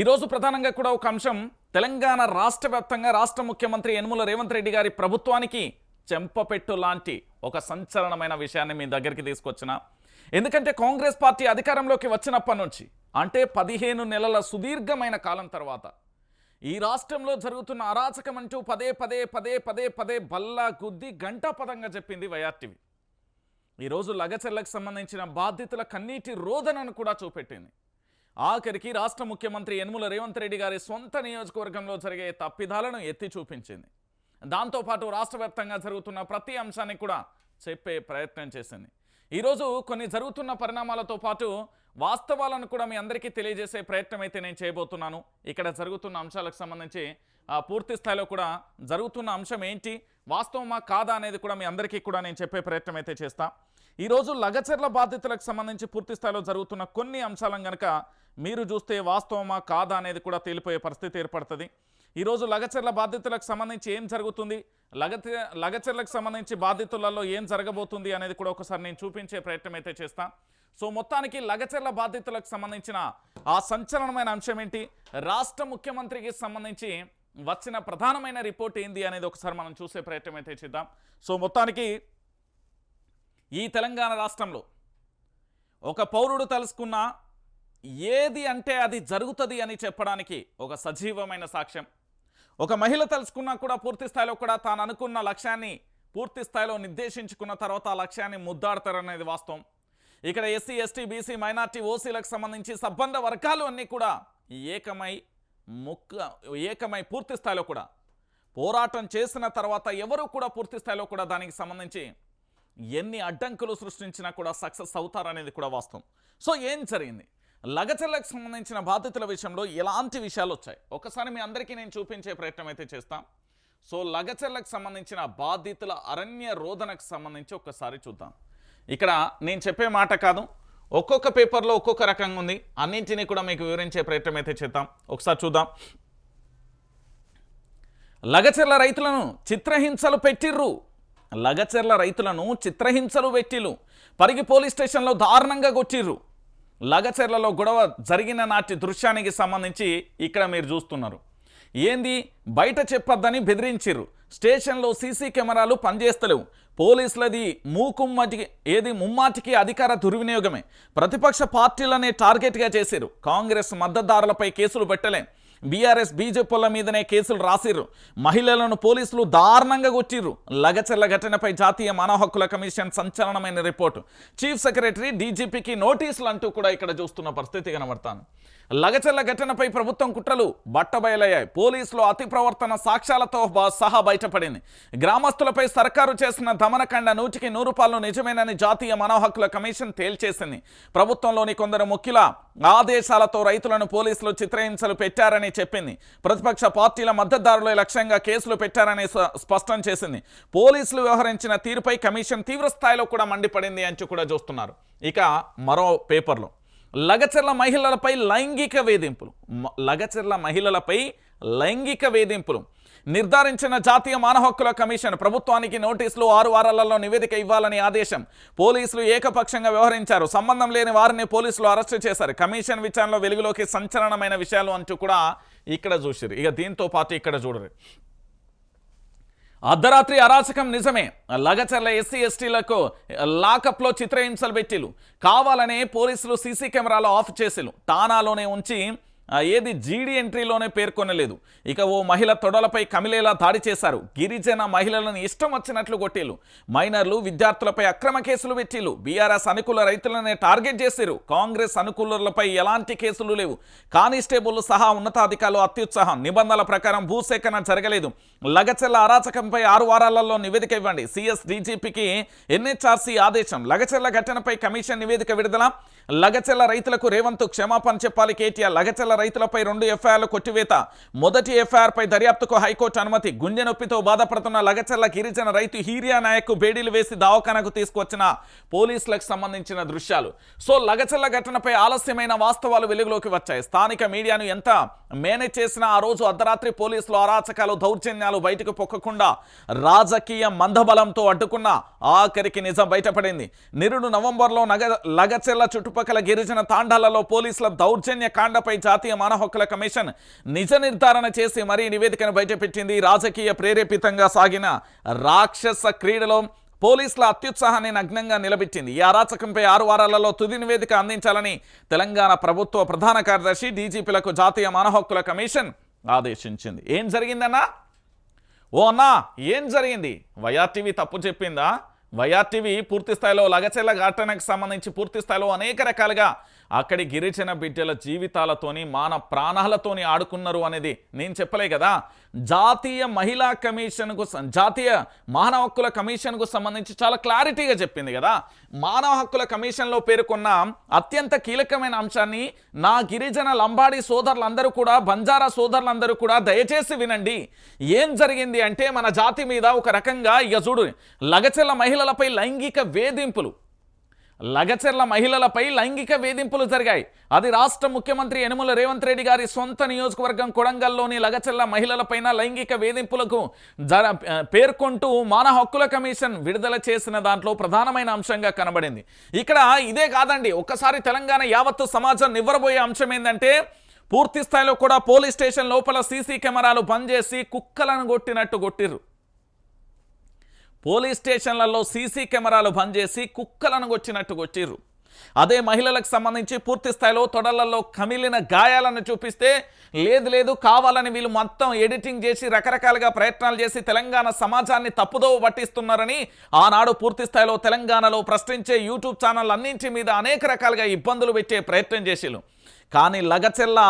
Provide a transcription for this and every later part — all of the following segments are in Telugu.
ఈరోజు ప్రధానంగా కూడా ఒక అంశం తెలంగాణ రాష్ట్ర వ్యాప్తంగా రాష్ట్ర ముఖ్యమంత్రి యనుమల రేవంత్ రెడ్డి గారి ప్రభుత్వానికి చెంపపెట్టు లాంటి ఒక సంచలనమైన విషయాన్ని మీ దగ్గరికి తీసుకొచ్చిన. ఎందుకంటే కాంగ్రెస్ పార్టీ అధికారంలోకి వచ్చినప్పటి నుంచి అంటే 15 నెలల సుదీర్ఘమైన కాలం తర్వాత ఈ రాష్ట్రంలో జరుగుతున్న అరాచకం అంటూ పదే పదే బల్లా గుద్ది గంటాపదంగా చెప్పింది వైఆర్టీవీ. ఈరోజు లగచర్లకు సంబంధించిన బాధితుల కన్నీటి రోదనను కూడా చూపెట్టింది. ఆఖరికి రాష్ట్ర ముఖ్యమంత్రి యనుమల రేవంత్ రెడ్డి గారి సొంత నియోజకవర్గంలో జరిగే తప్పిదాలను ఎత్తి చూపించింది. దాంతోపాటు రాష్ట్ర వ్యాప్తంగా జరుగుతున్న ప్రతి అంశాన్ని కూడా చెప్పే ప్రయత్నం చేసింది. ఈరోజు కొన్ని జరుగుతున్న పరిణామాలతో పాటు వాస్తవాలను కూడా మీ అందరికీ తెలియజేసే ప్రయత్నం అయితే నేను చేయబోతున్నాను. ఇక్కడ జరుగుతున్న అంశాలకు సంబంధించి పూర్తి స్థాయిలో కూడా జరుగుతున్న అంశం ఏంటి, వాస్తవమా కాదా అనేది కూడా మీ అందరికీ కూడా నేను చెప్పే ప్రయత్నం అయితే చేస్తా. ఈరోజు లగచర్ల బాధితులకు సంబంధించి పూర్తి స్థాయిలో జరుగుతున్న కొన్ని అంశాలను కనుక మీరు చూస్తే వాస్తవమా కాదా అనేది కూడా తేలిపోయే పరిస్థితి ఏర్పడుతుంది. ఈరోజు లగచర్ల బాధితులకు సంబంధించి ఏం జరుగుతుంది, లగచర్లకు సంబంధించి బాధితులలో ఏం జరగబోతుంది అనేది కూడా ఒకసారి నేను చూపించే ప్రయత్నం అయితే చేస్తా. సో మొత్తానికి లగచర్ల బాధితులకు సంబంధించిన ఆ సంచలనమైన అంశం ఏంటి, రాష్ట్ర ముఖ్యమంత్రికి సంబంధించి వచ్చిన ప్రధానమైన రిపోర్ట్ ఏంది అనేది ఒకసారి మనం చూసే ప్రయత్నం అయితే చేద్దాం. సో మొత్తానికి ఈ తెలంగాణ రాష్ట్రంలో ఒక పౌరుడు తెలుసుకున్న ఏది అంటే అది జరుగుతుంది అని చెప్పడానికి ఒక సజీవమైన సాక్ష్యం. ఒక మహిళ తెలుసుకున్నా కూడా పూర్తి స్థాయిలో కూడా తాను అనుకున్న లక్ష్యాన్ని పూర్తి స్థాయిలో నిర్దేశించుకున్న తర్వాత ఆ లక్ష్యాన్ని ముద్దాడతారనేది వాస్తవం. ఇక్కడ ఎస్సీ ఎస్టీ బీసీ మైనార్టీ ఓసీలకు సంబంధించి సంబంధ వర్గాలు అన్నీ కూడా ఏకమై పూర్తి స్థాయిలో కూడా పోరాటం చేసిన తర్వాత ఎవరు కూడా పూర్తి స్థాయిలో కూడా దానికి సంబంధించి ఎన్ని అడ్డంకులు సృష్టించినా కూడా సక్సెస్ అవుతారనేది కూడా వాస్తవం. సో ఏం జరిగింది, లగచర్లకు సంబంధించిన బాధితుల విషయంలో ఎలాంటి విషయాలు వచ్చాయి ఒకసారి మీ అందరికీ నేను చూపించే ప్రయత్నం అయితే చేస్తాం. సో లగచర్లకు సంబంధించిన బాధితుల అరణ్య రోదనకు సంబంధించి ఒక్కసారి చూద్దాం. ఇక్కడ నేను చెప్పే మాట కాదు, ఒక్కొక్క పేపర్లో ఒక్కొక్క రకంగా ఉంది, అన్నింటినీ కూడా మీకు వివరించే ప్రయత్నం అయితే చేద్దాం. ఒకసారి చూద్దాం. లగచర్ల రైతులను చిత్రహింసలు పెట్టిర్రు, లగచర్ల రైతులను చిత్రహింసలు పెట్టిర్రు, పరిగి పోలీస్ స్టేషన్లో దారుణంగా కొట్టిర్రు. లగచర్లలో గొడవ జరిగిన నాటి దృశ్యానికి సంబంధించి ఇక్కడ మీరు చూస్తున్నారు. ఏంది, బయట చెప్పొద్దని బెదిరించిర్రు, స్టేషన్లో సీసీ కెమెరాలు పనిచేస్తలేవు, పోలీసులది ముమ్మాటికి అధికార దుర్వినియోగమే, ప్రతిపక్ష పార్టీలనే టార్గెట్గా చేశారు, కాంగ్రెస్ మద్దతుదారులపై కేసులు పెట్టలేం, బీఆర్ఎస్ బీజేపీల మీదనే కేసులు రాసిర్రు, మహిళలను పోలీసులు దారుణంగా కొట్టిర్రు. లగచర్ల ఘటనపై జాతీయ మానవ హక్కుల కమిషన్ సంచలనమైన రిపోర్టు, చీఫ్ సెక్రటరీ డీజీపీకి నోటీసులు అంటూ కూడా ఇక్కడ చూస్తున్న పరిస్థితి కనబడతాను. లగచర్ల ఘటనపై ప్రభుత్వం కుట్రలు బట్టబయలయ్యాయి, పోలీసులు అతి ప్రవర్తన సాక్ష్యాలతో సహా బయటపడింది, గ్రామస్తులపై సర్కారు చేసిన దమనకాండ 100కి 100 నిజమేనని జాతీయ మానవ హక్కుల కమిషన్ తేల్చేసింది. ప్రభుత్వంలోని కొందరు ముఖ్యుల ఆదేశాలతో రైతులను పోలీసులు చిత్రహింసలు పెట్టారని చెప్పింది. ప్రతిపక్ష పార్టీల మద్దతుదారుల లక్ష్యంగా కేసులు పెట్టారని స్పష్టం చేసింది. పోలీసులు వ్యవహరించిన తీరుపై కమిషన్ తీవ్ర స్థాయిలో కూడా మండిపడింది అంటూ కూడా చూస్తున్నారు. ఇక మరో పేపర్లో లగచర్ల మహిళలపై లైంగిక వేధింపులు, లగచర్ల మహిళలపై లైంగిక వేధింపులు నిర్ధారించిన జాతీయ మానవ హక్కుల కమిషన్ ప్రభుత్వానికి నోటీసులు 6 వారాలలో నివేదిక ఇవ్వాలని ఆదేశం. పోలీసులు ఏకపక్షంగా వ్యవహరించారు, సంబంధం లేని వారిని పోలీసులు అరెస్టు చేశారు. కమిషన్ విచారణలో వెలుగులోకి సంచలనమైన విషయాలు అంటూ కూడా ఇక్కడ చూసిరు. ఇక దీంతో పాటు ఇక్కడ చూడరు, అర్ధరాత్రి అరాచకం నిజమే, లగచర్ల ఎస్సీ ఎస్టీలకు లాకప్లో చిత్రహింసలు పెట్టిలు, కావాలనే పోలీసులు సీసీ కెమెరాలు ఆఫ్ చేసిలు, తానాలోనే ఉంచి ఏది జీడీ ఎంట్రీలోనే పేర్కొనలేదు. ఇక ఓ మహిళ తొడలపై కమిలేలా దాడి చేశారు, గిరిజన మహిళలను ఇష్టం వచ్చినట్లు కొట్టిలు, మైనర్లు విద్యార్థులపై అక్రమ కేసులు పెట్టిలు, బీఆర్ఎస్ అనుకూల రైతులనే టార్గెట్ చేశారు, కాంగ్రెస్ అనుకూలలపై ఎలాంటి కేసులు లేవు, కానిస్టేబుల్ సహా ఉన్నతాధికారులు అత్యుత్సాహం, నిబంధనల ప్రకారం భూసేకరణ జరగలేదు, లగచర్ల అరాచకంపై 6 వారాలలో నివేదిక ఇవ్వండి, సిఎస్ డీజీపీకి ఎన్హెచ్ఆర్సీ ఆదేశం, లగచర్ల ఘటనపై కమిషన్ నివేదిక విడుదల, లగచర్ల రైతులకు రేవంత్ క్షమాపణ చెప్పాలి కేటీఆర్, లగచర్ల రైతులపై 2 ఎఫ్ఐఆర్లు కొట్టివేత, మొదటి ఎఫ్ఐఆర్పై దర్యాప్తుకు హైకోర్టు అనుమతి, గుండె నొప్పితో బాధపడుతున్న లగచర్ల గిరిజన రైతు హీరియా నాయక్ బేడీలు వేసి దవాఖానకు తీసుకొచ్చిన పోలీసులకు సంబంధించిన దృశ్యాలు. సో లగచర్ల ఘటనపై ఆలస్యమైన వాస్తవాలు వెలుగులోకి వచ్చాయి. స్థానిక మీడియాను ఎంత మేనేజ్ చేసినా ఆ రోజు అర్ధరాత్రి పోలీసులు అరాచకాలు దౌర్జన్యాలు బయటకు పొక్కకుండా రాజకీయ మందబలంతో అడ్డుకున్న ఆఖరికి నిజం బయటపడింది. నిరుడు నవంబర్లో లగచర్ల చుట్టుపక్కల చుట్టుపక్కల గిరిజన తాండాలలో పోలీసుల దౌర్జన్య కాండపై జాతీయ మానవ హక్కుల కమిషన్ నిజ నిర్ధారణ చేసి మరీ నివేదికను బయటపెట్టింది. రాజకీయ ప్రేరేపితంగా సాగిన రాక్షస క్రీడలో పోలీసుల అత్యుత్సాహాన్ని నగ్నంగా నిలబెట్టింది. ఈ అరాచకంపై 6 వారాలలో తుది నివేదిక అందించాలని తెలంగాణ ప్రభుత్వ ప్రధాన కార్యదర్శి డీజీపీలకు జాతీయ మానవ హక్కుల కమిషన్ ఆదేశించింది. ఏం జరిగిందన్నా? ఓ అన్నా, ఏం జరిగింది? వైఆర్టీవీ తప్పు చెప్పిందా? వైఆర్టీవీ పూర్తి స్థాయిలో లగచెర్ల ఘటనకు సంబంధించి పూర్తి స్థాయిలో అనేక రకాలుగా అక్కడి గిరిజన బిడ్డల జీవితాలతోని ప్రాణాలతోని ఆడుకున్నారు అనేది నేను చెప్పలే కదా. జాతీయ మానవ హక్కుల కమిషన్కు సంబంధించి చాలా క్లారిటీగా చెప్పింది కదా. మానవ హక్కుల కమిషన్లో పేర్కొన్న అత్యంత కీలకమైన అంశాన్ని నా గిరిజన లంబాడి సోదరులందరూ కూడా, బంజారా సోదరులందరూ కూడా దయచేసి వినండి. ఏం జరిగింది అంటే మన జాతి మీద ఒక రకంగా ఇక చూడు, లగచెర్ల మహిళలపై లైంగిక వేధింపులు జరిగాయి. అది రాష్ట్ర ముఖ్యమంత్రి యనుమల రేవంత్ రెడ్డి గారి సొంత నియోజకవర్గం కొడంగల్లోని లగచెర్ల మహిళలపైన లైంగిక వేధింపులకు పేర్కొంటూ మానవ హక్కుల కమిషన్ విడుదల చేసిన దాంట్లో ప్రధానమైన అంశంగా కనబడింది. ఇక్కడ ఇదే కాదండి, ఒక్కసారి తెలంగాణ యావత్తు సమాజం నివ్వరబోయే అంశం ఏంటంటే పూర్తి స్థాయిలో కూడా పోలీస్ స్టేషన్ లోపల సీసీ కెమెరాలు బంద్ చేసి కుక్కలను కొట్టినట్టు కొట్టిర్రు. పోలీస్ స్టేషన్లలో సీసీ కెమెరాలు బంద్ చేసి కుక్కలను కొట్టిర్రు. అదే మహిళలకు సంబంధించి పూర్తి స్థాయిలో తొడలలో కమిలిన గాయాలను చూపిస్తే లేదు కావాలని వీళ్ళు మొత్తం ఎడిటింగ్ చేసి రకరకాలుగా ప్రయత్నాలు చేసి తెలంగాణ సమాజాన్ని తప్పుదోవ పట్టిస్తున్నారని ఆనాడు పూర్తి స్థాయిలో తెలంగాణలో ప్రశ్నించే యూట్యూబ్ ఛానల్ అన్నింటి మీద అనేక రకాలుగా ఇబ్బందులు పెట్టే ప్రయత్నం చేసిరు. కానీ లగచెర్ల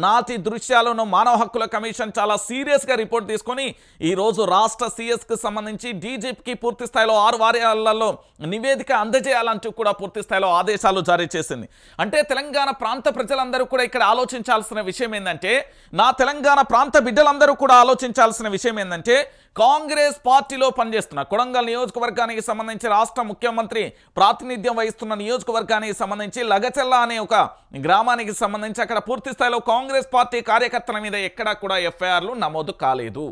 నాటి దృశ్యాలను మానవ హక్కుల కమిషన్ చాలా సీరియస్గా రిపోర్ట్ తీసుకొని ఈరోజు రాష్ట్ర సీఎస్కి సంబంధించి డీజీపీకి పూర్తి స్థాయిలో 6 వారాలలో నివేదిక అందజేయాలంటూ కూడా పూర్తి స్థాయిలో ఆదేశాలు జారీ చేసింది. అంటే తెలంగాణ ప్రాంత ప్రజలందరూ కూడా ఇక్కడ ఆలోచించాల్సిన విషయం ఏంటంటే, నా తెలంగాణ ప్రాంత బిడ్డలందరూ కూడా ఆలోచించాల్సిన విషయం ఏంటంటే, కాంగ్రెస్ పార్టీలో పనిచేస్తున్న కొడంగల్ నియోజకవర్గానికి సంబంధించి రాష్ట్ర ముఖ్యమంత్రి ప్రాతినిధ్యం వహిస్తున్న నియోజకవర్గానికి సంబంధించి లగచెర్ల అనే ఒక గ్రామానికి సంబంధించి అక్కడ పూర్తి స్థాయిలో కాంగ్రెస్ పార్టీ కార్యకర్తల మీద ఎక్కడా కూడా ఎఫ్ఐఆర్లు నమోదు కాలేదు.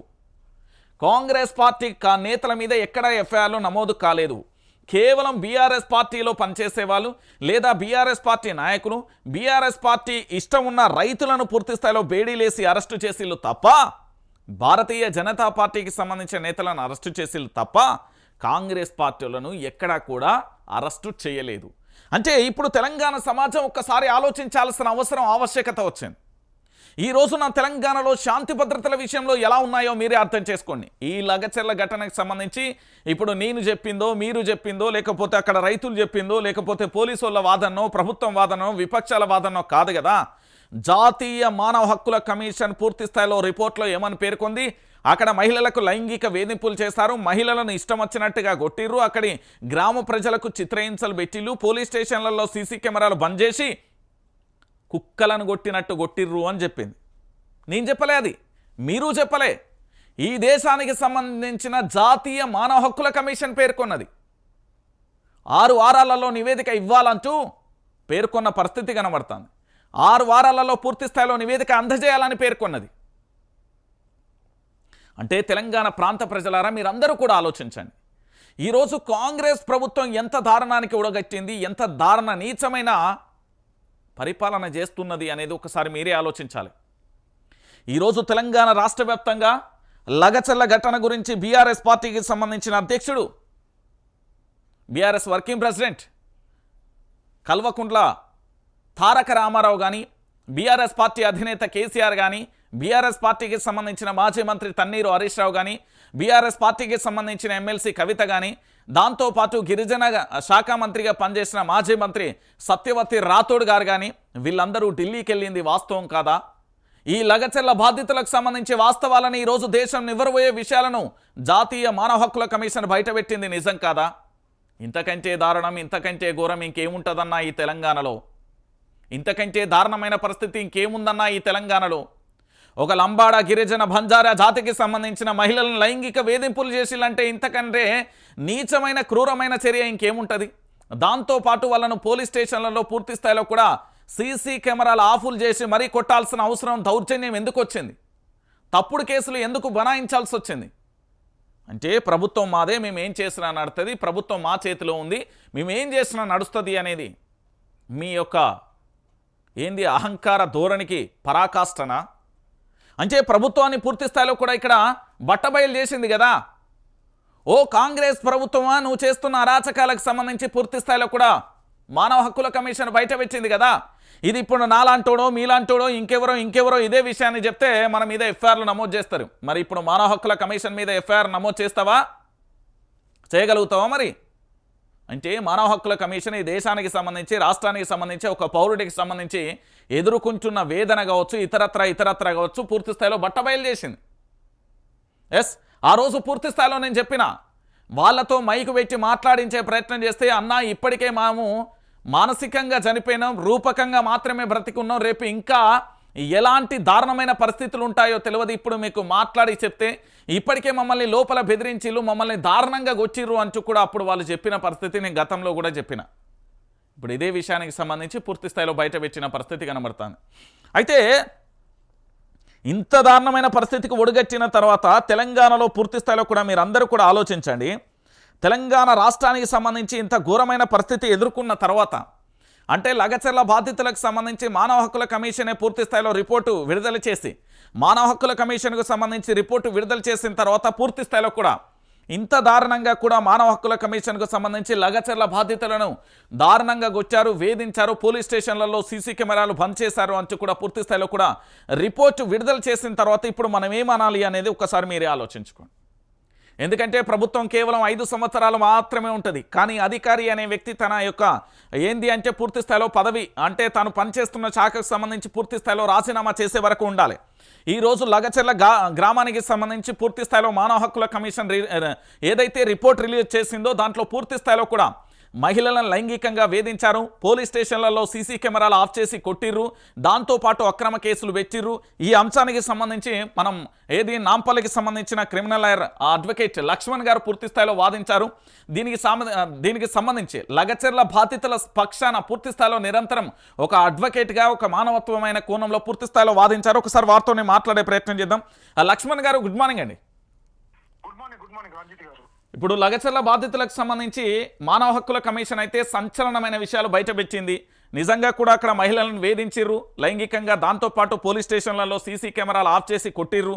కాంగ్రెస్ పార్టీ నేతల మీద ఎక్కడా ఎఫ్ఐఆర్లు నమోదు కాలేదు. కేవలం బీఆర్ఎస్ పార్టీలో పనిచేసే వాళ్ళు లేదా బీఆర్ఎస్ పార్టీ నాయకులు, బీఆర్ఎస్ పార్టీ ఇష్టం ఉన్న రైతులను పూర్తి స్థాయిలో బేడీలేసి అరెస్టు చేసిళ్ళు తప్ప, భారతీయ జనతా పార్టీకి సంబంధించిన నేతలను అరెస్టు చేసిళ్ళు తప్ప కాంగ్రెస్ పార్టీలను ఎక్కడా కూడా అరెస్టు చేయలేదు. అంటే ఇప్పుడు తెలంగాణ సమాజం ఒక్కసారి ఆలోచించాల్సిన ఆవశ్యకత వచ్చింది. ఈ రోజు నా తెలంగాణలో శాంతి భద్రతల విషయంలో ఎలా ఉన్నాయో మీరే అర్థం చేసుకోండి. ఈ లగచెర్ల ఘటనకు సంబంధించి ఇప్పుడు నేను చెప్పిందో, మీరు చెప్పిందో, లేకపోతే అక్కడ రైతులు చెప్పిందో, లేకపోతే పోలీసు వాళ్ళ వాదనో, ప్రభుత్వం వాదనో, విపక్షాల వాదనో కాదు కదా. జాతీయ మానవ హక్కుల కమిషన్ పూర్తి స్థాయిలో రిపోర్ట్లో ఏమని పేర్కొంది, అక్కడ మహిళలకు లైంగిక వేధింపులు చేశారు, మహిళలను ఇష్టం వచ్చినట్టుగా కొట్టిర్రు, అక్కడి గ్రామ ప్రజలకు చిత్రహింసలు పెట్టిళ్ళు, పోలీస్ స్టేషన్లలో సీసీ కెమెరాలు బంద్ చేసి కుక్కలను కొట్టినట్టు కొట్టిర్రు అని చెప్పింది. నేను చెప్పలే, అది మీరు చెప్పలే. ఈ దేశానికి సంబంధించిన జాతీయ మానవ హక్కుల కమిషన్ పేర్కొన్నది. 6 వారాలలో నివేదిక ఇవ్వాలంటూ పేర్కొన్న పరిస్థితి కనబడుతుంది. 6 వారాలలో పూర్తి స్థాయిలో నివేదిక అందజేయాలని పేర్కొన్నది. అంటే తెలంగాణ ప్రాంత ప్రజలారా మీరందరూ కూడా ఆలోచించండి. ఈరోజు కాంగ్రెస్ ప్రభుత్వం ఎంత దారుణానికి ఉడగట్టింది, ఎంత దారుణ నీచమైన పరిపాలన చేస్తున్నది అనేది ఒకసారి మీరే ఆలోచించాలి. ఈరోజు తెలంగాణ రాష్ట్ర వ్యాప్తంగా లగచెర్ల ఘటన గురించి బీఆర్ఎస్ పార్టీకి సంబంధించిన అధ్యక్షుడు, BRS working president Kalvakuntla Taraka Ramarao కానీ, బీఆర్ఎస్ పార్టీ అధినేత కేసీఆర్ కానీ, బీఆర్ఎస్ పార్టీకి సంబంధించిన మాజీ మంత్రి తన్నీరు హరీష్ రావు కానీ, బీఆర్ఎస్ పార్టీకి సంబంధించిన ఎమ్మెల్సీ కవిత కానీ, దాంతోపాటు గిరిజన శాఖ మంత్రిగా పనిచేసిన మాజీ మంత్రి సత్యవతి రాథోడ్ గారు కానీ, వీళ్ళందరూ ఢిల్లీకి వెళ్ళింది వాస్తవం కాదా? ఈ లగచెర్ల బాధితులకు సంబంధించి వాస్తవాలను ఈరోజు దేశం నివ్వరబోయే విషయాలను జాతీయ మానవ హక్కుల కమిషన్ బయటపెట్టింది నిజం కాదా? ఇంతకంటే దారుణం, ఇంతకంటే ఘోరం ఇంకేముంటుందన్నా ఈ తెలంగాణలో? ఇంతకంటే దారుణమైన పరిస్థితి ఇంకేముందన్నా ఈ తెలంగాణలో? ఒక లంబాడ గిరిజన బంజారా జాతికి సంబంధించిన మహిళలను లైంగిక వేధింపులు చేసిలంటే ఇంతకంటే నీచమైన క్రూరమైన చర్య ఇంకేముంటుంది? దాంతోపాటు వాళ్ళను పోలీస్ స్టేషన్లలో పూర్తి స్థాయిలో కూడా సీసీ కెమెరాలు ఆఫులు చేసి మరీ కొట్టాల్సిన అవసరం, దౌర్జన్యం ఎందుకు వచ్చింది? తప్పుడు కేసులు ఎందుకు బనాయించాల్సి వచ్చింది? అంటే ప్రభుత్వం మాదే, మేము ఏం చేసినా నడుస్తుంది, ప్రభుత్వం మా చేతిలో ఉంది, మేము ఏం చేసినా నడుస్తుంది అనేది మీ యొక్క ఏంది అహంకార ధోరణికి పరాకాష్ఠన అంటే ప్రభుత్వాన్ని పూర్తి స్థాయిలో కూడా ఇక్కడ బట్టబయలు చేసింది కదా. ఓ కాంగ్రెస్ ప్రభుత్వమా నువ్వు చేస్తున్న అరాచకాలకు సంబంధించి పూర్తి స్థాయిలో కూడా మానవ హక్కుల కమిషన్ బయట పెట్టింది కదా. ఇది ఇప్పుడు నాలాంటోడో మీలాంటోడో ఇంకెవరో ఇదే విషయాన్ని చెప్తే మన మీద ఎఫ్ఐఆర్లు నమోదు చేస్తారు. మరి ఇప్పుడు మానవ హక్కుల కమిషన్ మీద ఎఫ్ఐఆర్ నమోదు చేస్తావా, చేయగలుగుతావా? మరి అంటే మానవ హక్కుల కమిషన్ ఈ దేశానికి సంబంధించి రాష్ట్రానికి సంబంధించి ఒక పౌరుడికి సంబంధించి ఎదుర్కొంటున్న వేదన కావచ్చు ఇతరత్ర కావచ్చు పూర్తి స్థాయిలో బట్టబయలు చేసింది. ఆ రోజు పూర్తి స్థాయిలో నేను చెప్పిన వాళ్ళతో మైకు పెట్టి మాట్లాడించే ప్రయత్నం చేస్తే అన్నా ఇప్పటికే మేము మానసికంగా చనిపోయినాం, రూపకంగా మాత్రమే బ్రతికున్నాం, రేపు ఇంకా ఎలాంటి దారుణమైన పరిస్థితులు ఉంటాయో తెలియదు. ఇప్పుడు మీకు మాట్లాడి చెప్తే ఇప్పటికే మమ్మల్ని లోపల బెదిరించిళ్ళు, మమ్మల్ని దారుణంగా గొచ్చిర్రు అంటూ కూడా అప్పుడు వాళ్ళు చెప్పిన పరిస్థితి నేను గతంలో కూడా చెప్పిన. ఇప్పుడు ఇదే విషయానికి సంబంధించి పూర్తి స్థాయిలో బయట పెట్టిన పరిస్థితి కనబడుతుంది. అయితే ఇంత దారుణమైన పరిస్థితికి ఒడిగట్టిన తర్వాత తెలంగాణలో పూర్తి స్థాయిలో కూడా మీరందరూ కూడా ఆలోచించండి. తెలంగాణ రాష్ట్రానికి సంబంధించి ఇంత ఘోరమైన పరిస్థితి ఎదుర్కొన్న తర్వాత అంటే లగచర్ల బాధితులకు సంబంధించి మానవ హక్కుల కమిషనే పూర్తి స్థాయిలో రిపోర్టు విడుదల చేసి మానవ హక్కుల కమిషన్కు సంబంధించి రిపోర్టు విడుదల చేసిన తర్వాత పూర్తి స్థాయిలో కూడా ఇంత దారుణంగా కూడా మానవ హక్కుల కమిషన్కు సంబంధించి లగచర్ల బాధితులను దారుణంగా గొచ్చారు, వేధించారు, పోలీస్ స్టేషన్లలో సీసీ కెమెరాలు బంద్ చేశారు అంటూ కూడా పూర్తి స్థాయిలో కూడా రిపోర్టు విడుదల చేసిన తర్వాత ఇప్పుడు మనం ఏమనాలి అనేది ఒకసారి మీరే ఆలోచించుకోండి. ఎందుకంటే ప్రభుత్వం కేవలం 5 సంవత్సరాలు మాత్రమే ఉంటుంది. కానీ అధికారి అనే వ్యక్తి తన యొక్క ఏంది అంటే పూర్తి స్థాయిలో పదవి అంటే తాను పనిచేస్తున్న శాఖకు సంబంధించి పూర్తి స్థాయిలో రాజీనామా చేసే వరకు ఉండాలి. ఈరోజు లగచర్ల గ్రామానికి సంబంధించి పూర్తి స్థాయిలో మానవ హక్కుల కమిషన్ ఏదైతే రిపోర్ట్ రిలీజ్ చేసిందో దాంట్లో పూర్తి స్థాయిలో కూడా మహిళలను లైంగికంగా వేధించారు, పోలీస్ స్టేషన్లలో సీసీ కెమెరాలు ఆఫ్ చేసి కొట్టిర్రు, దాంతోపాటు అక్రమ కేసులు పెట్టిర్రు. ఈ అంశానికి సంబంధించి మనం నాంపల్లికి సంబంధించిన క్రిమినల్ లాయర్ అడ్వకేట్ లక్ష్మణ్ గారు పూర్తి స్థాయిలో వాదించారు. దీనికి సంబంధించి లగచర్ల బాధితుల పక్షాన పూర్తి స్థాయిలో నిరంతరం ఒక అడ్వకేట్గా ఒక మానవత్వమైన కోణంలో పూర్తి స్థాయిలో వాదించారు. ఒకసారి వారితోనే మాట్లాడే ప్రయత్నం చేద్దాం. లక్ష్మణ్ గారు గుడ్ మార్నింగ్ అండి. గుడ్ మార్నింగ్ రంజిత్ గారు. ఇప్పుడు లగచర్ల బాధితులకు సంబంధించి మానవ హక్కుల కమిషన్ అయితే సంచలనమైన విషయాలు బయటపెట్టింది. నిజంగా కూడా అక్కడ మహిళలను వేధించిర్రు లైంగికంగా, దాంతోపాటు పోలీస్ స్టేషన్లలో సీసీ కెమెరాలు ఆఫ్ చేసి కొట్టిర్రు,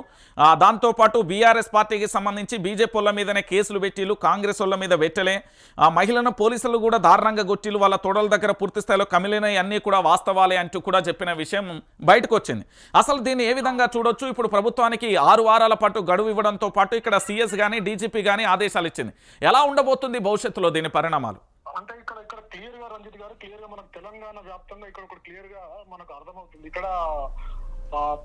దాంతోపాటు బీఆర్ఎస్ పార్టీకి సంబంధించి బీజేపీ వాళ్ళ మీదనే కేసులు పెట్టిళ్ళు, కాంగ్రెస్ వాళ్ళ మీద పెట్టలే. ఆ మహిళలను పోలీసులు కూడా దారుణంగా కొట్టిళ్ళు, వాళ్ళ తోడల దగ్గర పూర్తి స్థాయిలో కమిలినవి అన్నీ కూడా వాస్తవాలే అంటూ కూడా చెప్పిన విషయం బయటకు వచ్చింది. అసలు దీన్ని ఏ విధంగా చూడొచ్చు? ఇప్పుడు ప్రభుత్వానికి 6 వారాల పాటు గడువు ఇవ్వడంతో పాటు ఇక్కడ సీఎస్ కానీ డీజీపీ కానీ ఆదేశాలు ఇచ్చింది. ఎలా ఉండబోతుంది భవిష్యత్తులో దీని పరిణామాలు? అంటే ఇక్కడ క్లియర్ గా రంజిత్ గారు క్లియర్ గా మనకు తెలంగాణ వ్యాప్తంగా ఇక్కడ క్లియర్ గా మనకు అర్థమవుతుంది. ఇక్కడ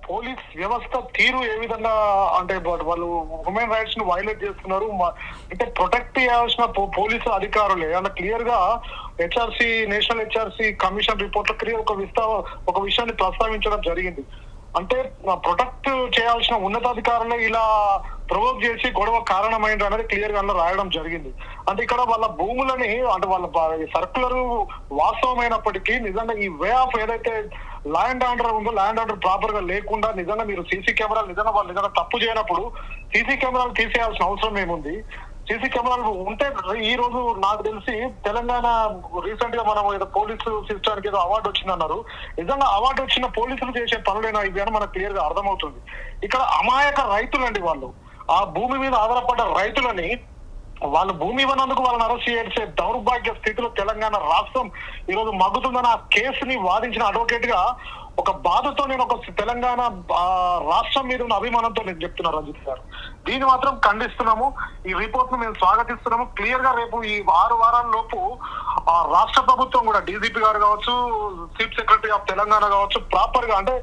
పోలీస్ వ్యవస్థ తీరు ఏ విధంగా అంటే వాళ్ళు హ్యూమన్ రైట్స్ ను వైలేట్ చేస్తున్నారు, అంటే ప్రొటెక్ట్ చేయాల్సిన పోలీసు అధికారులే అలా క్లియర్ గా నేషనల్ హెచ్ఆర్సీ కమిషన్ రిపోర్ట్ లో క్లియర్ ఒక విషయాన్ని ప్రస్తావించడం జరిగింది. అంటే ప్రొటెక్ట్ చేయాల్సిన ఉన్నతాధికారులే ఇలా ప్రొవోక్ చేసి గొడవ కారణమైంది అనేది క్లియర్ గా రాయడం జరిగింది. అంటే ఇక్కడ వాళ్ళ భూములని అంటే వాళ్ళ సర్కులర్ వాస్తవమైనప్పటికీ నిజంగా ఈ వే ఆఫ్ ఏదైతే ల్యాండ్ ఆర్డర్ ఉందో ల్యాండ్ ఆర్డర్ ప్రాపర్ గా లేకుండా నిజంగా మీరు సీసీ కెమెరాలు నిజంగా తప్పు చేయనప్పుడు సీసీ కెమెరాలు తీసేయాల్సిన అవసరం ఏముంది? సీసీ కెమెరాలు ఉంటే ఈ రోజు నాకు తెలిసి తెలంగాణ రీసెంట్ గా మనం ఏదో పోలీసు సిస్టానికి ఏదో అవార్డు వచ్చిందన్నారు. నిజంగా అవార్డు వచ్చిన పోలీసులు చేసే పనులేనా ఇవి అని మనకు క్లియర్ గా అర్థమవుతుంది. ఇక్కడ అమాయక రైతులండి, వాళ్ళు ఆ భూమి మీద ఆధారపడ్డ రైతులని వాళ్ళు భూమి ఇవ్వనందుకు వాళ్ళని అరెస్ట్ చేసే దౌర్భాగ్య స్థితిలో తెలంగాణ రాష్ట్రం ఈరోజు మగ్గుతుందని ఆ కేసుని వాదించిన అడ్వకేట్ గా ఒక బాధతో నేను ఒక తెలంగాణ రాష్ట్రం మీద ఉన్న అభిమానంతో నేను చెప్తున్నా రంజిత్ గారు. దీన్ని మాత్రం ఖండిస్తున్నాము. ఈ రిపోర్ట్ ను మేము స్వాగతిస్తున్నాము. క్లియర్ గా రేపు ఈ 6 వారాల లోపు రాష్ట్ర ప్రభుత్వం కూడా డీజీపీ గారు కావచ్చు, చీఫ్ సెక్రటరీ ఆఫ్ తెలంగాణ కావచ్చు ప్రాపర్ గా అంటే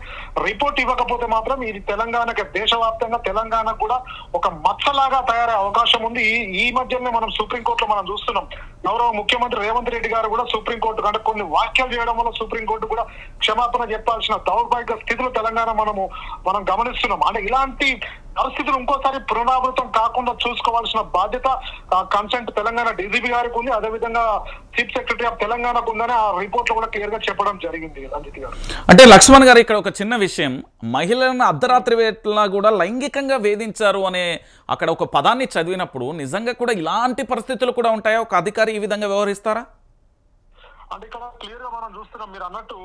రిపోర్ట్ ఇవ్వకపోతే మాత్రం ఇది తెలంగాణకి దేశవ్యాప్తంగా తెలంగాణ కూడా ఒక మచ్చలాగా తయారయ్యే అవకాశం ఉంది. ఈ మధ్యనే మనం సుప్రీంకోర్టులో మనం చూస్తున్నాం. గౌరవ ముఖ్యమంత్రి రేవంత్ రెడ్డి గారు కూడా సుప్రీంకోర్టు కంటే కొన్ని వ్యాఖ్యలు చేయడం వల్ల సుప్రీంకోర్టు కూడా క్షమాపణ చెప్పాల్సిన దౌర్భాగ్య స్థితిలో తెలంగాణ మనం గమనిస్తున్నాం. అంటే ఇలాంటి పరిస్థితులు ఇంకోసారి పునరావృతం కాకుండా చూసుకోవాల్సిన బాధ్యత కన్సర్న్ తెలంగాణ డీజీపీ గారికి ఉంది, అదేవిధంగా చీఫ్ సెక్రటరీ ఆఫ్ తెలంగాణకు ఉందని ఆ రిపోర్ట్ లో కూడా క్లియర్ గా చెప్పడం జరిగింది రంజిత్ గారు. అంటే లక్ష్మణ్ గారు ఇక్కడ ఒక చిన్న విషయం, మహిళలను అర్ధరాత్రి వేళ కూడా లైంగికంగా వేధించారు అనే అక్కడ ఒక పదాన్ని చదివినప్పుడు నిజంగా కూడా ఇలాంటి పరిస్థితులు కూడా ఉంటాయా? ఒక అధికారి ఈ విధంగా వ్యవహరిస్తారా? అంటే ఇక్కడ క్లియర్ గా మనం చూస్తున్నాం మీరు అన్నట్టు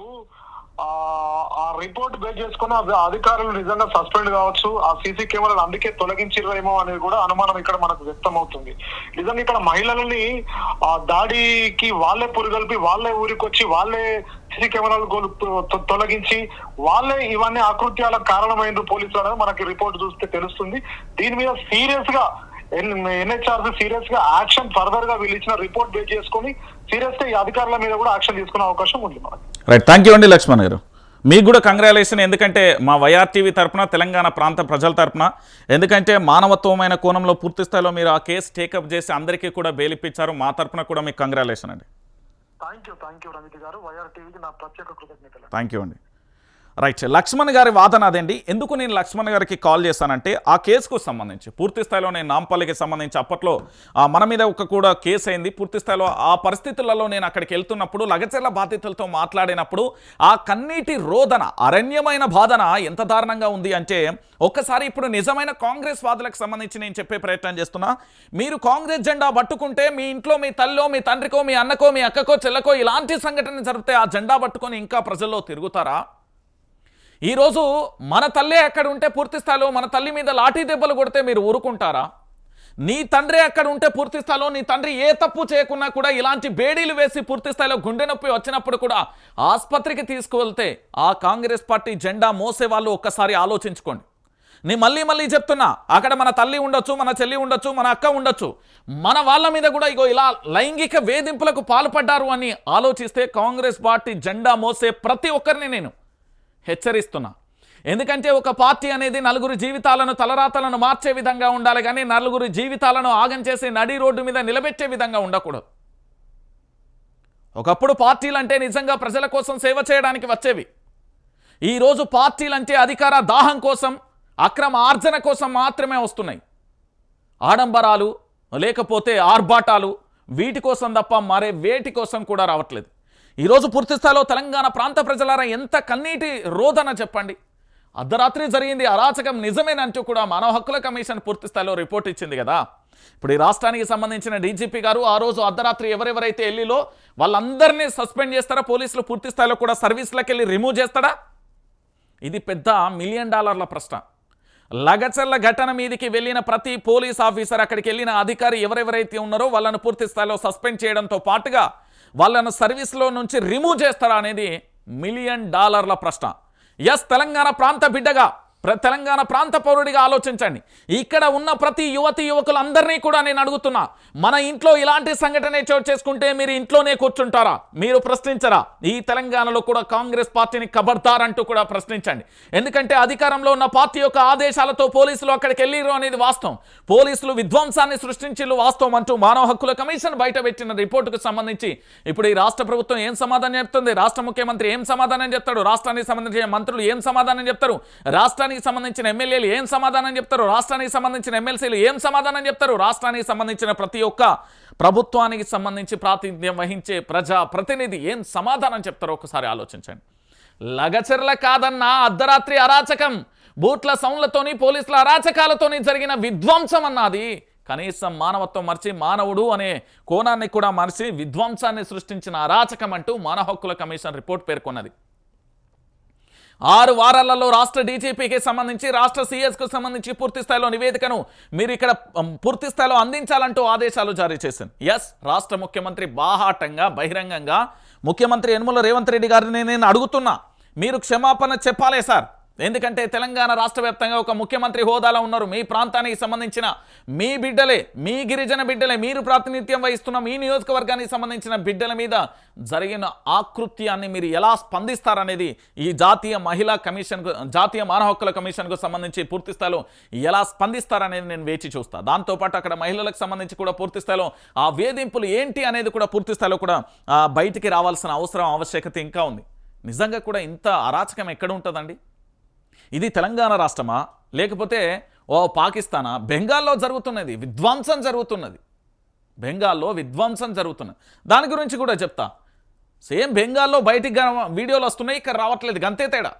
ఆ రిపోర్ట్ బేస్ చేసుకుని అధికారులు నిజంగా సస్పెండ్ కావచ్చు, ఆ సీసీ కెమెరాలు అందుకే తొలగించిరేమో అనేది కూడా అనుమానం ఇక్కడ మనకు వ్యక్తం అవుతుంది. నిజంగా ఇక్కడ మహిళలని దాడికి వాళ్ళే పురిగొల్పి వాళ్ళే ఊరికొచ్చి వాళ్ళే సీసీ కెమెరాలు తొలగించి వాళ్ళే ఇవన్నీ ఆకృత్యాలకు కారణమైంది పోలీసులు అనేది మనకి రిపోర్ట్ చూస్తే తెలుస్తుంది. దీని మీద సీరియస్ గా ఎన్హెచ్ఆర్సీ సీరియస్ గా యాక్షన్ ఫర్దర్ గా వీళ్ళు ఇచ్చిన రిపోర్ట్ బేస్ చేసుకుని సీరియస్ గా ఈ అధికారుల మీద కూడా యాక్షన్ తీసుకునే అవకాశం ఉంది మనకి. రైట్, థ్యాంక్ యూ అండి లక్ష్మణ్ గారు. మీకు కూడా కంగ్రాచులేషన్. ఎందుకంటే మా వైఆర్టీవీ తరపున తెలంగాణ ప్రాంత ప్రజల తరపున, ఎందుకంటే మానవత్వమైన కోణంలో పూర్తి స్థాయిలో మీరు ఆ కేసు టేకప్ చేసి అందరికీ కూడా బెయిల్ ఇప్పించారు. మా తరపున కూడా మీకు కంగ్రాచులేషన్ అండి. థ్యాంక్ యూ రవికి గారు. వైఆర్టీవీకి నా ప్రత్యేక కృతజ్ఞతలు. థ్యాంక్ యూ అండి. రైట్, లక్ష్మణ్ గారి వాదన అదండి. ఎందుకు నేను లక్ష్మణ్ గారికి కాల్ చేశానంటే ఆ కేసుకు సంబంధించి పూర్తి స్థాయిలో నేను నాంపల్లికి సంబంధించి అప్పట్లో మన మీద ఒక కూడా కేసు అయింది. పూర్తి స్థాయిలో ఆ పరిస్థితులలో నేను అక్కడికి వెళ్తున్నప్పుడు లగచర్ల బాధితులతో మాట్లాడినప్పుడు ఆ కన్నీటి రోదన, అరణ్యమైన బాధన ఎంత దారుణంగా ఉంది అంటే ఒక్కసారి ఇప్పుడు నిజమైన కాంగ్రెస్ వాదులకు సంబంధించి నేను చెప్పే ప్రయత్నం చేస్తున్నా. మీరు కాంగ్రెస్ జెండా పట్టుకుంటే మీ ఇంట్లో మీ తల్లిలో మీ తండ్రికో మీ అన్నకో మీ అక్కకో చెల్లకో ఇలాంటి సంఘటన జరిగితే ఆ జెండా పట్టుకొని ఇంకా ప్రజల్లో తిరుగుతారా? ఈరోజు మన తల్లే అక్కడ ఉంటే పూర్తి స్థాయిలో మన తల్లి మీద లాఠీ దెబ్బలు కొడితే మీరు ఊరుకుంటారా? నీ తండ్రి అక్కడ ఉంటే పూర్తి స్థాయిలో నీ తండ్రి ఏ తప్పు చేయకున్నా కూడా ఇలాంటి బేడీలు వేసి పూర్తి స్థాయిలో గుండె నొప్పి వచ్చినప్పుడు కూడా ఆసుపత్రికి తీసుకువెళ్తే ఆ కాంగ్రెస్ పార్టీ జెండా మోసే వాళ్ళు ఒక్కసారి ఆలోచించుకోండి. నేను మళ్ళీ చెప్తున్నా, అక్కడ మన తల్లి ఉండొచ్చు, మన చెల్లి ఉండొచ్చు, మన అక్క ఉండొచ్చు, మన వాళ్ళ మీద కూడా ఇగో ఇలా లైంగిక వేధింపులకు పాల్పడ్డారు అని ఆలోచిస్తే కాంగ్రెస్ పార్టీ జెండా మోసే ప్రతి ఒక్కరిని నేను హెచ్చరిస్తున్నా. ఎందుకంటే ఒక పార్టీ అనేది నలుగురు జీవితాలను తలరాతలను మార్చే విధంగా ఉండాలి, కానీ నలుగురు జీవితాలను ఆగం చేసి నడి రోడ్డు మీద నిలబెట్టే విధంగా ఉండకూడదు. ఒకప్పుడు పార్టీలంటే నిజంగా ప్రజల కోసం సేవ చేయడానికి వచ్చేవి. ఈరోజు పార్టీలంటే అధికార దాహం కోసం, అక్రమ ఆర్జన కోసం మాత్రమే వస్తున్నాయి. ఆడంబరాలు లేకపోతే ఆర్భాటాలు వీటి కోసం తప్ప మరే వేటి కోసం కూడా రావట్లేదు. ఈరోజు పూర్తి స్థాయిలో తెలంగాణ ప్రాంత ప్రజలారా ఎంత కన్నీటి రోదన చెప్పండి. అర్ధరాత్రి జరిగింది అరాచకం నిజమేనంటూ కూడా మానవ హక్కుల కమిషన్ పూర్తి స్థాయిలో రిపోర్ట్ ఇచ్చింది కదా. ఇప్పుడు ఈ రాష్ట్రానికి సంబంధించిన డీజీపీ గారు ఆ రోజు అర్ధరాత్రి ఎవరెవరైతే వెళ్ళిలో వాళ్ళందరినీ సస్పెండ్ చేస్తారా? పోలీసులు పూర్తి స్థాయిలో కూడా సర్వీస్లోకి వెళ్ళి రిమూవ్ చేస్తాడా? ఇది పెద్ద $1 మిలియన్ ప్రశ్న. లగచర్ల ఘటన మీదికి వెళ్ళిన ప్రతి పోలీస్ ఆఫీసర్, అక్కడికి వెళ్ళిన అధికారి ఎవరెవరైతే ఉన్నారో వాళ్ళను పూర్తి స్థాయిలో సస్పెండ్ చేయడంతో పాటుగా వాళ్ళను సర్వీస్లో నుంచి రిమూవ్ చేస్తారా అనేది $1 మిలియన్ ప్రశ్న. ఎస్, తెలంగాణ ప్రాంత బిడ్డగా తెలంగాణ ప్రాంత పౌరుడిగా ఆలోచించండి. ఇక్కడ ఉన్న ప్రతి యువతి యువకులందరినీ కూడా నేను అడుగుతున్నా, మన ఇంట్లో ఇలాంటి సంఘటన చోటు చేసుకుంటే మీరు ఇంట్లోనే కూర్చుంటారా? మీరు ప్రశ్నించరా? ఈ తెలంగాణలో కూడా కాంగ్రెస్ పార్టీని ఖబర్దార్ అంటూ కూడా ప్రశ్నించండి. ఎందుకంటే అధికారంలో ఉన్న పార్టీ యొక్క ఆదేశాలతో పోలీసులు అక్కడికి వెళ్ళిరు అనేది వాస్తవం. పోలీసులు విధ్వంసాన్ని సృష్టించిల్లు వాస్తవం అంటూ మానవ హక్కుల కమిషన్ బయటపెట్టిన రిపోర్టుకు సంబంధించి ఇప్పుడు ఈ రాష్ట్ర ప్రభుత్వం ఏం సమాధానం చెప్తుంది? రాష్ట్ర ముఖ్యమంత్రి ఏం సమాధానం చెప్తాడు? రాష్ట్రానికి సంబంధించిన మంత్రులు ఏం సమాధానం చెప్తారు? రాష్ట్రానికి సంబంధించిన ఎమ్మెల్యేలు ఏం సమాధానం చెప్తారు? రాష్ట్రానికి సంబంధించిన ఎమ్మెల్సీలు ఏం సమాధానం చెప్తారు? రాష్ట్రానికి సంబంధించిన ప్రతి ఒక్క ప్రభుత్వానికి సంబంధించి ప్రాతినిధ్యం వహించే ప్రజా ప్రతినిధి ఏం సమాధానం చెప్తారో ఒకసారి ఆలోచించండి. లగచర్ల కాదన్నా అర్ధరాత్రి అరాచకం, బూట్ల సౌండ్లతోని పోలీసుల అరాచకాలతోని జరిగిన విధ్వంసం అన్నది కనీసం మానవత్వం మర్చి మానవుడు అనే కోణాన్ని కూడా మర్చి విధ్వంసాన్ని సృష్టించిన అరాచకం అంటూ మానవ హక్కుల కమిషన్ రిపోర్ట్ పేర్కొన్నది. 6 వారాలలో రాష్ట్ర డీజీపీకి సంబంధించి రాష్ట్ర సీఎస్కు సంబంధించి పూర్తి స్థాయిలో నివేదికను మీరు ఇక్కడ పూర్తి స్థాయిలో అందించాలంటూ ఆదేశాలు జారీ చేసింది. ఎస్, రాష్ట్ర ముఖ్యమంత్రి బాహాటంగా బహిరంగంగా ముఖ్యమంత్రి యనమల రేవంత్ రెడ్డి గారిని నేను అడుగుతున్నా, మీరు క్షమాపణ చెప్పాలే సార్. ఎందుకంటే తెలంగాణ రాష్ట్ర వ్యాప్తంగా ఒక ముఖ్యమంత్రి హోదాలో ఉన్నారు. మీ ప్రాంతానికి సంబంధించిన మీ బిడ్డలే, మీ గిరిజన బిడ్డలే, మీరు ప్రాతినిధ్యం వహిస్తున్న మీ నియోజకవర్గానికి సంబంధించిన బిడ్డల మీద జరిగిన ఆకృత్యాన్ని మీరు ఎలా స్పందిస్తారనేది ఈ జాతీయ మహిళా కమిషన్కు, జాతీయ మానవ హక్కుల కమిషన్కు సంబంధించి పూర్తి స్థాయిలో ఎలా స్పందిస్తారనేది నేను వేచి చూస్తాను. దాంతోపాటు అక్కడ మహిళలకు సంబంధించి కూడా పూర్తి స్థాయిలో ఆ వేధింపులు ఏంటి అనేది కూడా పూర్తి స్థాయిలో కూడా బయటికి రావాల్సిన అవసరం ఆవశ్యకత ఇంకా ఉంది. నిజంగా కూడా ఇంత అరాచకం ఎక్కడ ఉంటుందండి? ఇది తెలంగాణ రాష్ట్రమా లేకపోతే పాకిస్తానా? బెంగాల్లో జరుగుతున్నది విధ్వంసం జరుగుతున్నది. బెంగాల్లో విధ్వంసం జరుగుతున్నది. దాని గురించి కూడా చెప్తా. సేమ్ బెంగాల్లో బయటికి వీడియోలు వస్తున్నాయి, ఇక్కడ రావట్లేదు, గంతే తేడా.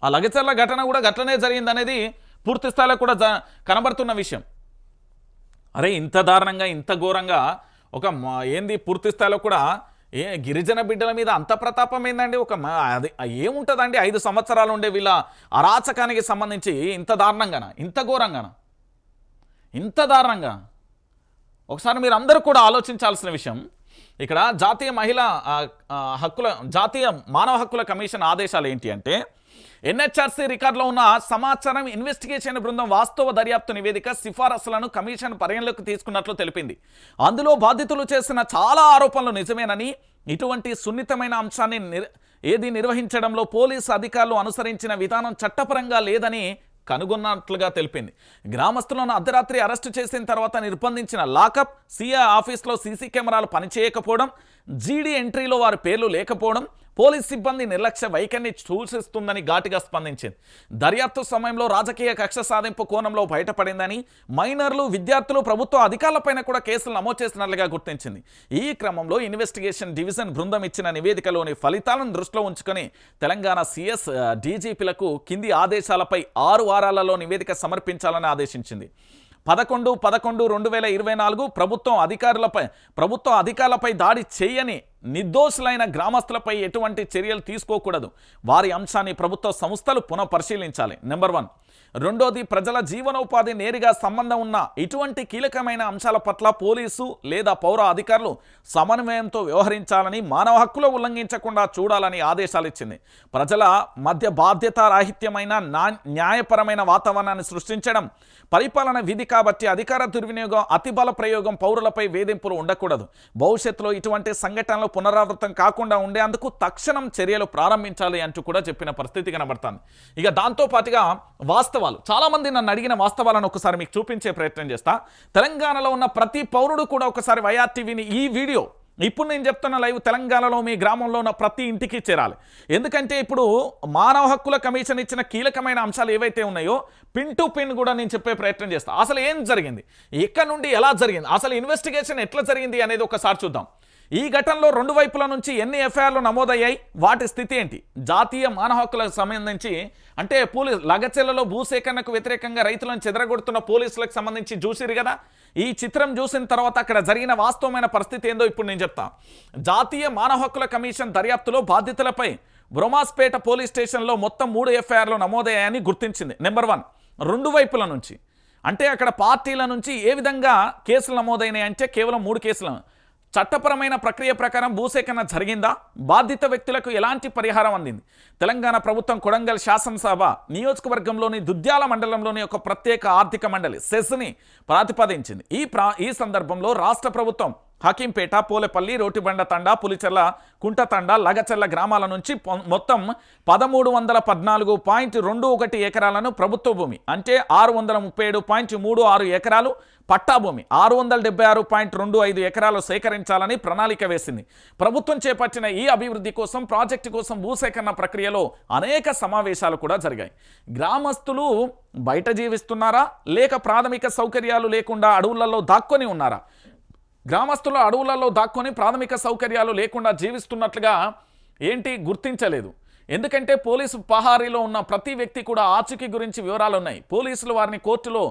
ఆ లగచర్ల ఘటన కూడా గట్లనే జరిగిందనేది పూర్తి స్థాయిలో కూడా కనబడుతున్న విషయం. అరే ఇంత దారుణంగా ఇంత ఘోరంగా ఒక ఏంది పూర్తి స్థాయిలో కూడా గిరిజన బిడ్డల మీద అంత ప్రతాపం ఏందండి? అది ఏముంటుందండి? 5 సంవత్సరాలు ఉండే వీళ్ళ అరాచకానికి సంబంధించి ఇంత దారుణంగానా, ఇంత ఘోరంగానా, ఇంత దారుణంగా? ఒకసారి మీరు అందరూ కూడా ఆలోచించాల్సిన విషయం. ఇక్కడ జాతీయ మానవ హక్కుల కమిషన్ ఆదేశాలు ఏంటి అంటే, ఎన్హెచ్ఆర్సీ రికార్డులో ఉన్న సమాచారం ఇన్వెస్టిగేషన్ బృందం వాస్తవ దర్యాప్తు నివేదిక సిఫారసులను కమిషన్ పరిగణలోకి తీసుకున్నట్లు తెలిపింది. అందులో బాధితులు చేసిన చాలా ఆరోపణలు నిజమేనని, ఇటువంటి సున్నితమైన అంశాన్ని నిర్వహించడంలో పోలీసు అధికారులు అనుసరించిన విధానం చట్టపరంగా లేదని కనుగొన్నట్లుగా తెలిపింది. గ్రామస్తులను అర్ధరాత్రి అరెస్టు చేసిన తర్వాత నిర్బంధించిన లాకప్, సిఐ ఆఫీస్లో సీసీ కెమెరాలు పనిచేయకపోవడం, జీడీ ఎంట్రీలో వారి పేర్లు లేకపోవడం పోలీస్ సిబ్బంది నిర్లక్ష్య వైఖరిని సూచిస్తుందని ఘాటుగా స్పందించింది. దర్యాప్తు సమయంలో రాజకీయ కక్ష సాధింపు కోణంలో బయటపడిందని, మైనర్లు, విద్యార్థులు, ప్రభుత్వ అధికారులపైన కూడా కేసులు నమోదు చేసినట్లుగా గుర్తించింది. ఈ క్రమంలో ఇన్వెస్టిగేషన్ డివిజన్ బృందం ఇచ్చిన నివేదికలోని ఫలితాలను దృష్టిలో ఉంచుకొని తెలంగాణ సిఎస్ డీజీపీలకు కింది ఆదేశాలపై 6 వారాలలో నివేదిక సమర్పించాలని ఆదేశించింది. 11/11/2024 ప్రభుత్వ అధికారులపై దాడి చేయని నిర్దోషులైన గ్రామస్తులపై ఎటువంటి చర్యలు తీసుకోకూడదు. వారి అంశాన్ని ప్రభుత్వ సంస్థలు పునఃపరిశీలించాలి. నెంబర్ 1. రెండోది, ప్రజల జీవనోపాధి నేరుగా సంబంధం ఉన్న ఇటువంటి కీలకమైన అంశాల పట్ల పోలీసు లేదా పౌర అధికారులు సమన్వయంతో వ్యవహరించాలని, మానవ హక్కులు ఉల్లంఘించకుండా చూడాలని ఆదేశాలు ఇచ్చింది. ప్రజల మధ్య బాధ్యతారాహిత్యమైన న్యాయపరమైన వాతావరణాన్ని సృష్టించడం, పరిపాలన విధి కాబట్టి అధికార దుర్వినియోగం, అతిబల ప్రయోగం, పౌరులపై వేధింపులు ఉండకూడదు. భవిష్యత్తులో ఇటువంటి సంఘటనలు పునరావృతం కాకుండా ఉండేందుకు తక్షణం చర్యలు ప్రారంభించాలి అంటూ కూడా చెప్పిన పరిస్థితి కనబడుతుంది. ఇక దాంతోపాటుగా వాస్తవాలు, చాలామంది నన్ను అడిగిన వాస్తవాలను ఒకసారి మీకు చూపించే ప్రయత్నం చేస్తా. తెలంగాణలో ఉన్న ప్రతి పౌరుడు కూడా ఒకసారి వైఆర్టీవీని ఈ వీడియో ఇప్పుడు నేను చెప్తున్న లైవ్ తెలంగాణలో మీ గ్రామంలో ఉన్న ప్రతి ఇంటికి చేరాలి. ఎందుకంటే ఇప్పుడు మానవ హక్కుల కమిషన్ ఇచ్చిన కీలకమైన అంశాలు ఏవైతే ఉన్నాయో పిన్ టు పిన్ కూడా నేను చెప్పే ప్రయత్నం చేస్తాను. అసలు ఏం జరిగింది, ఎక్కడి నుండి ఎలా జరిగింది, అసలు ఇన్వెస్టిగేషన్ ఎట్లా జరిగింది అనేది ఒకసారి చూద్దాం. ఈ ఘటనలో 2 వైపుల నుంచి ఎన్ని ఎఫ్ఐఆర్లు నమోదయ్యాయి, వాటి స్థితి ఏంటి? జాతీయ మానవ హక్కులకు సంబంధించి అంటే లగచెల్లలో భూసేకరణకు వ్యతిరేకంగా రైతులను చెదరగొడుతున్న పోలీసులకు సంబంధించి చూసిరు కదా. ఈ చిత్రం చూసిన తర్వాత అక్కడ జరిగిన వాస్తవమైన పరిస్థితి ఏందో ఇప్పుడు నేను చెప్తా. జాతీయ మానవ హక్కుల కమిషన్ దర్యాప్తులో బాధితులపై బ్రహ్మాస్పేట పోలీస్ స్టేషన్లో మొత్తం 3 ఎఫ్ఐఆర్లు నమోదయ్యాయని గుర్తించింది. నెంబర్ 1, 2 వైపుల నుంచి అంటే అక్కడ పార్టీల నుంచి ఏ విధంగా కేసులు నమోదైనాయి అంటే కేవలం 3 కేసులు. చట్టపరమైన ప్రక్రియ ప్రకారం భూసేకరణ జరిగిందా, బాధిత వ్యక్తులకు ఎలాంటి పరిహారం అందింది? తెలంగాణ ప్రభుత్వం కొడంగల్ శాసనసభ నియోజకవర్గంలోని దుద్యాల మండలంలోని ఒక ప్రత్యేక ఆర్థిక మండలి సెస్ని ప్రతిపాదించింది. ఈ సందర్భంలో రాష్ట్ర ప్రభుత్వం హకీంపేట, పోలేపల్లి, రోటిబండ తండా, పులిచెర్ల, కుంటతండ, లగచెర్ల గ్రామాల నుంచి మొత్తం 1314.21 ఎకరాలను ప్రభుత్వ భూమి అంటే 637.36 ఎకరాలు, పట్టాభూమి 676.25 ఎకరాలు సేకరించాలని ప్రణాళిక వేసింది. ప్రభుత్వం చేపట్టిన ఈ అభివృద్ధి కోసం, ప్రాజెక్టు కోసం భూసేకరణ ప్రక్రియలో అనేక సమావేశాలు కూడా జరిగాయి. గ్రామస్తులు బయట జీవిస్తున్నారా లేక ప్రాథమిక సౌకర్యాలు లేకుండా అడవులలో దాక్కొని ఉన్నారా? గ్రామస్తులు అడవులలో దాక్కొని ప్రాథమిక సౌకర్యాలు లేకుండా జీవిస్తున్నట్లుగా గుర్తించలేదు. ఎందుకంటే పోలీసు పహారీలో ఉన్న ప్రతి వ్యక్తి కూడా ఆచూకీ గురించి వివరాలు ఉన్నాయి. పోలీసులు వారిని కోర్టులో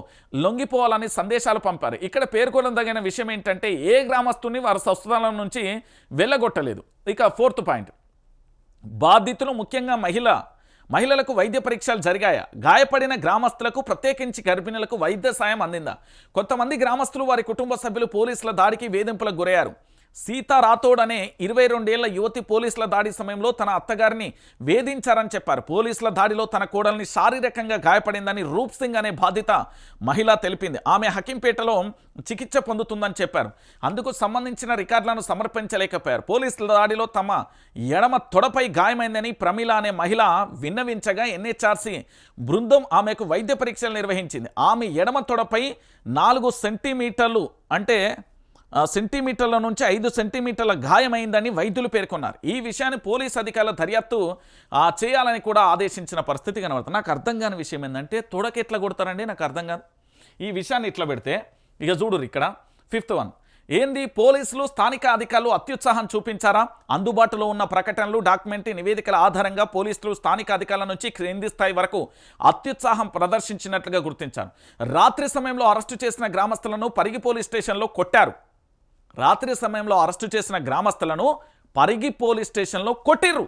లొంగిపోవాలని సందేశాలు పంపారు. ఇక్కడ పేర్కొనదగిన విషయం ఏంటంటే ఏ గ్రామస్తుని వారి స్వస్థలం నుంచి వెళ్ళగొట్టలేదు. ఇక 4th పాయింట్, బాధితులు ముఖ్యంగా మహిళలకు వైద్య పరీక్షలు జరిగాయా? గాయపడిన గ్రామస్తులకు ప్రత్యేకించి గర్భిణులకు వైద్య సాయం అందిందా? కొంతమంది గ్రామస్తులు వారి కుటుంబ సభ్యులు పోలీసుల దాడికి వేధింపులకు గురయ్యారు. సీతా రాథోడ్ అనే 22 ఏళ్ల యువతి పోలీసుల దాడి సమయంలో తన అత్తగారిని వేధించారని చెప్పారు. పోలీసుల దాడిలో తన కోడల్ని శారీరకంగా గాయపడిందని రూప్ సింగ్ అనే బాధిత మహిళ తెలిపింది. ఆమె హకీంపేటలో చికిత్స పొందుతుందని చెప్పారు. అందుకు సంబంధించిన రికార్డులను సమర్పించలేకపోయారు. పోలీసుల దాడిలో తమ ఎడమ తొడపై గాయమైందని ప్రమీల అనే మహిళ విన్నవించగా ఎన్హెచ్ఆర్సీ బృందం ఆమెకు వైద్య పరీక్షలు నిర్వహించింది. ఆమె ఎడమ తొడపై 4 సెంటీమీటర్లు అంటే సెంటీమీటర్ల నుంచి 5 సెంటీమీటర్ల గాయమైందని వైద్యులు పేర్కొన్నారు. ఈ విషయాన్ని పోలీస్ అధికారుల దర్యాప్తు చేయాలని కూడా ఆదేశించిన పరిస్థితి కనబడుతుంది. నాకు అర్థం కాని విషయం ఏంటంటే తొడకి ఎట్లా కొడతారండి, నాకు అర్థం కాదు. ఈ విషయాన్ని ఇట్లా పెడితే ఇక చూడురు ఇక్కడ 5th వన్ ఏంది, పోలీసులు స్థానిక అధికారులు అత్యుత్సాహం చూపించారా? అందుబాటులో ఉన్న ప్రకటనలు, డాక్యుమెంటరీ నివేదికల ఆధారంగా పోలీసులు స్థానిక అధికారుల నుంచి క్రింది స్థాయి వరకు అత్యుత్సాహం ప్రదర్శించినట్లుగా గుర్తించారు. రాత్రి సమయంలో అరెస్టు చేసిన గ్రామస్తులను పరిగి పోలీస్ స్టేషన్లో కొట్టారు. రాత్రి సమయంలో అరెస్టు చేసిన గ్రామస్తులను పరిగి పోలీస్ స్టేషన్లో కొట్టిర్రు.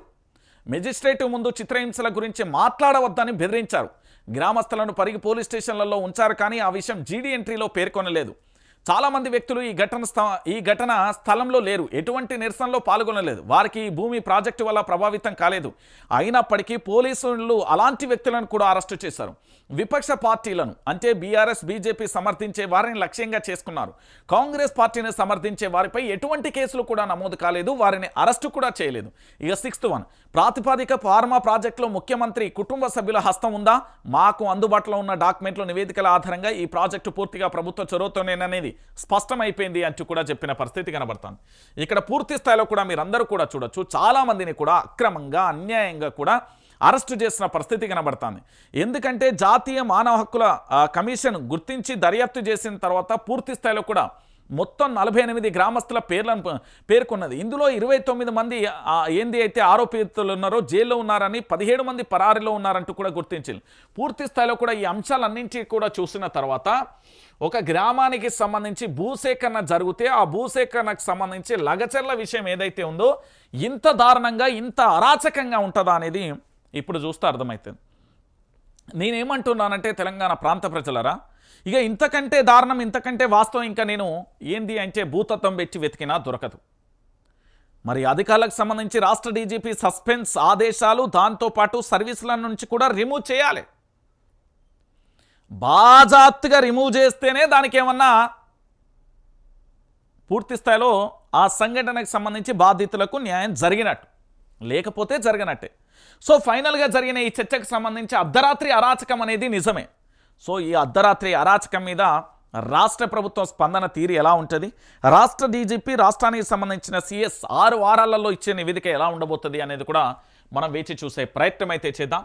మెజిస్ట్రేటివ్ ముందు చిత్రహింసల గురించి మాట్లాడవద్దని బెదిరించారు. గ్రామస్తులను పరిగి పోలీస్ స్టేషన్లలో ఉంచారు, కానీ ఆ విషయం జీడీ ఎంట్రీలో పేర్కొనలేదు. చాలామంది వ్యక్తులు ఈ ఘటన స్థలంలో లేరు, ఎటువంటి నిరసనలో పాల్గొనలేదు. వారికి ఈ భూమి ప్రాజెక్టు వల్ల ప్రభావితం కాలేదు. అయినప్పటికీ పోలీసులు అలాంటి వ్యక్తులను కూడా అరెస్టు చేశారు. విపక్ష పార్టీలను అంటే బీఆర్ఎస్ బీజేపీ సమర్థించే వారిని లక్ష్యంగా చేసుకున్నారు. కాంగ్రెస్ పార్టీని సమర్థించే వారిపై ఎటువంటి కేసులు కూడా నమోదు కాలేదు, వారిని అరెస్టు కూడా చేయలేదు. ఇక 6th వన్, ప్రాతిపాదిక ఫార్మా ప్రాజెక్టులో ముఖ్యమంత్రి కుటుంబ సభ్యుల హస్తం ఉందా? మాకు అందుబాటులో ఉన్న డాక్యుమెంట్లు నివేదికల ఆధారంగా ఈ ప్రాజెక్టు పూర్తిగా ప్రభుత్వ చొరవతోనేననేది స్పష్టమైపోయింది అంటూ కూడా చెప్పిన పరిస్థితి కనబడుతుంది. ఇక్కడ పూర్తి స్థాయిలో కూడా మీరందరూ కూడా చూడొచ్చు, చాలామందిని కూడా అక్రమంగా అన్యాయంగా కూడా అరెస్టు చేసిన పరిస్థితి కనబడుతుంది. ఎందుకంటే జాతీయ మానవ హక్కుల కమిషన్ గుర్తించి దర్యాప్తు చేసిన తర్వాత పూర్తి స్థాయిలో కూడా మొత్తం 48 గ్రామస్తుల పేర్లను పేర్కొన్నది. ఇందులో 29 మంది ఏంది అయితే ఆరోపితులు ఉన్నారో జైల్లో ఉన్నారని, 17 మంది పరారీలో ఉన్నారంటూ కూడా గుర్తించింది. పూర్తి స్థాయిలో కూడా ఈ అంశాలన్నింటినీ కూడా చూసిన తర్వాత ఒక గ్రామానికి సంబంధించి భూసేకరణ జరిగితే ఆ భూసేకరణకు సంబంధించి లగచర్ల విషయం ఏదైతే ఉందో ఇంత దారుణంగా ఇంత అరాచకంగా ఉంటుందా అనేది ఇప్పుడు చూస్తే అర్థమవుతుంది. నేనేమంటున్నానంటే తెలంగాణ ప్రాంత ప్రజలరా, ఇక ఇంతకంటే దారుణం ఇంతకంటే వాస్తవం ఇంకా నేను ఏంది అంటే భూతత్వం పెట్టి వెతికినా దొరకదు. మరి అధికారులకు సంబంధించి రాష్ట్ర డీజీపీ సస్పెన్స్ ఆదేశాలు, దాంతోపాటు సర్వీసుల నుంచి కూడా రిమూవ్ చేయాలి. బాజాత్తుగా రిమూవ్ చేస్తేనే దానికి ఏమన్నా పూర్తి స్థాయిలో ఆ సంఘటనకు సంబంధించి బాధితులకు న్యాయం జరిగినట్టు, లేకపోతే జరగనట్టే. సో ఫైనల్గా జరిగిన ఈ చర్చకు సంబంధించి అర్ధరాత్రి అరాచకం అనేది నిజమే. సో ఈ అర్ధరాత్రి అరాచకం మీద రాష్ట్ర ప్రభుత్వం స్పందన తీరు ఎలా ఉంటుంది, రాష్ట్ర డీజీపీ రాష్ట్రానికి సంబంధించిన సిఎస్ 6 వారాలలో ఇచ్చే నివేదిక ఎలా ఉండబోతుంది అనేది కూడా మనం వేచి చూసే ప్రయత్నం అయితే చేద్దాం.